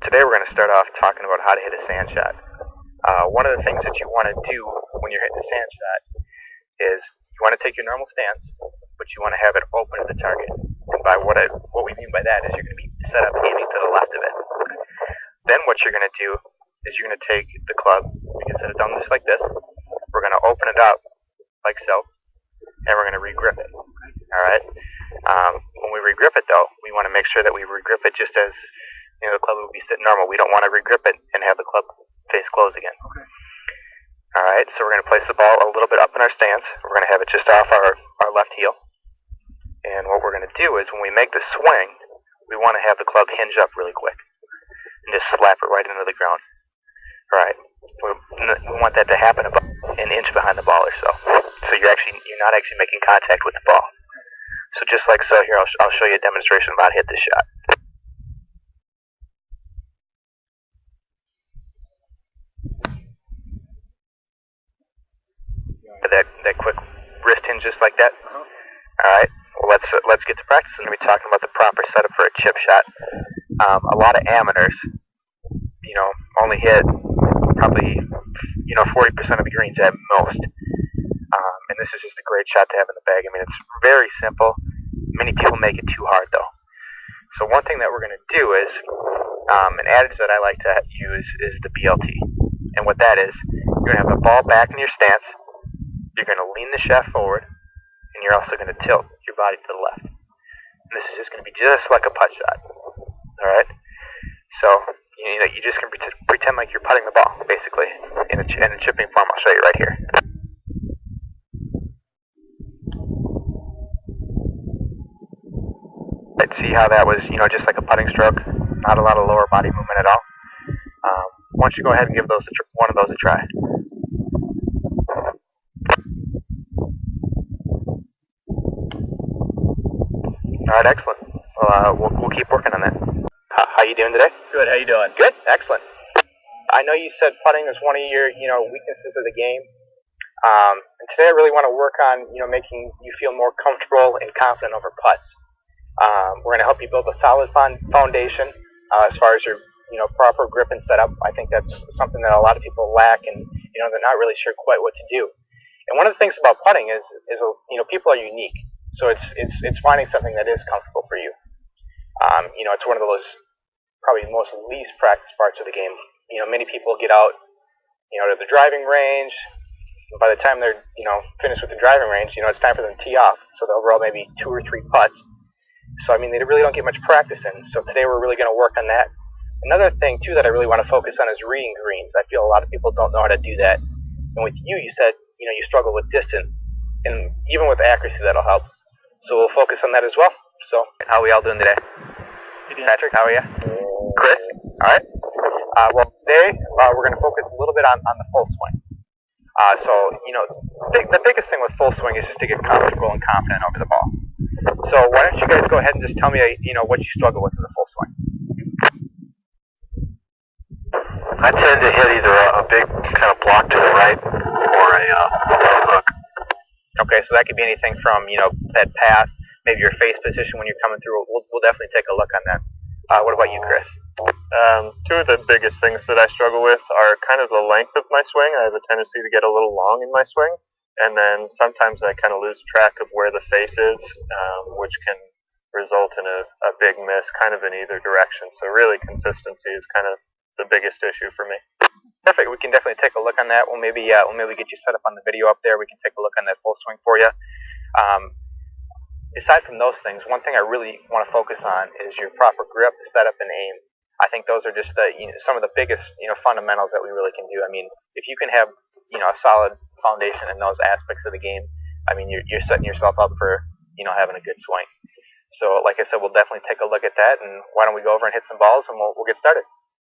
Today we're going to start off talking about how to hit a sand shot. One of the things that you want to do when you're hitting a sand shot is you want to take your normal stance, but you want to have it open to the target. And by what we mean by that is you're going to be set up aiming to the left of it. Then what you're going to do is you're going to take the club, we can set it down just like this, we're going to open it up like so, and we're going to regrip it. Alright? When we regrip it though, we want to make sure that we regrip it just as the club would be sitting normal. We don't want to regrip it and have the club face closed again. Okay. Alright, so we're going to place the ball a little bit up in our stance. We're going to have it just off our left heel. And what we're going to do is when we make the swing, we want to have the club hinge up really quick and just slap it right into the ground. Alright, we want that to happen about an inch behind the ball or so. So you're not actually making contact with the ball. So just like so, here I'll show you a demonstration of how to hit this shot. That quick wrist hinge just like that. Alright, well let's get to practice. I'm going to be talking about the proper setup for a chip shot. A lot of amateurs, only hit probably 40% of the greens at most. And this is just a great shot to have in the bag. I mean, it's very simple. Many people make it too hard though. So one thing that we're going to do is, an adage that I like to use is the BLT. And what that is, you're going to have the ball back in your stance, you're going to lean the shaft forward, and you're also going to tilt your body to the left. And this is just going to be just like a putt shot. Alright? So, you just can pretend like you're putting the ball, basically, in a chipping form. I'll show you right here. See how that was, just like a putting stroke? Not a lot of lower body movement at all. Why don't you go ahead and give one of those a try? Alright, excellent. Well, we'll keep working on that. How you doing today? Good. How you doing? Good. Excellent. I know you said putting is one of your, weaknesses of the game. And today I really want to work on, making you feel more comfortable and confident over putts. We're going to help you build a solid foundation as far as your, proper grip and setup. I think that's something that a lot of people lack, and they're not really sure quite what to do. And one of the things about putting is people are unique. So it's finding something that is comfortable for you. It's one of those probably most least practiced parts of the game. Many people get out, to the driving range. And by the time they're, finished with the driving range, it's time for them to tee off. So they'll roll maybe 2 or 3 putts. So, they really don't get much practice in. So today we're really going to work on that. Another thing, too, that I really want to focus on is reading greens. I feel a lot of people don't know how to do that. And with you said, you struggle with distance. And even with accuracy, that'll help. So we'll focus on that as well. So, how are we all doing today? Patrick, how are you? Chris? Alright. Well, today we're going to focus a little bit on the full swing. The biggest thing with full swing is just to get comfortable and confident over the ball. So why don't you guys go ahead and just tell me, what you struggle with in the full swing. I tend to hit either a big kind of block to the right or a low hook. Okay, so that could be anything from, that path, maybe your face position when you're coming through. We'll definitely take a look on that. What about you, Chris? Two of the biggest things that I struggle with are kind of the length of my swing. I have a tendency to get a little long in my swing, and then sometimes I kind of lose track of where the face is, which can result in a big miss kind of in either direction. So really consistency is kind of the biggest issue for me. Perfect. We can definitely take a look on that. We'll maybe get you set up on the video up there. We can take a look on that full swing for you. Aside from those things, one thing I really want to focus on is your proper grip, setup, and aim. I think those are just some of the biggest fundamentals that we really can do. If you can have a solid foundation in those aspects of the game, you're setting yourself up for having a good swing. So like I said, we'll definitely take a look at that. And why don't we go over and hit some balls, and we'll get started.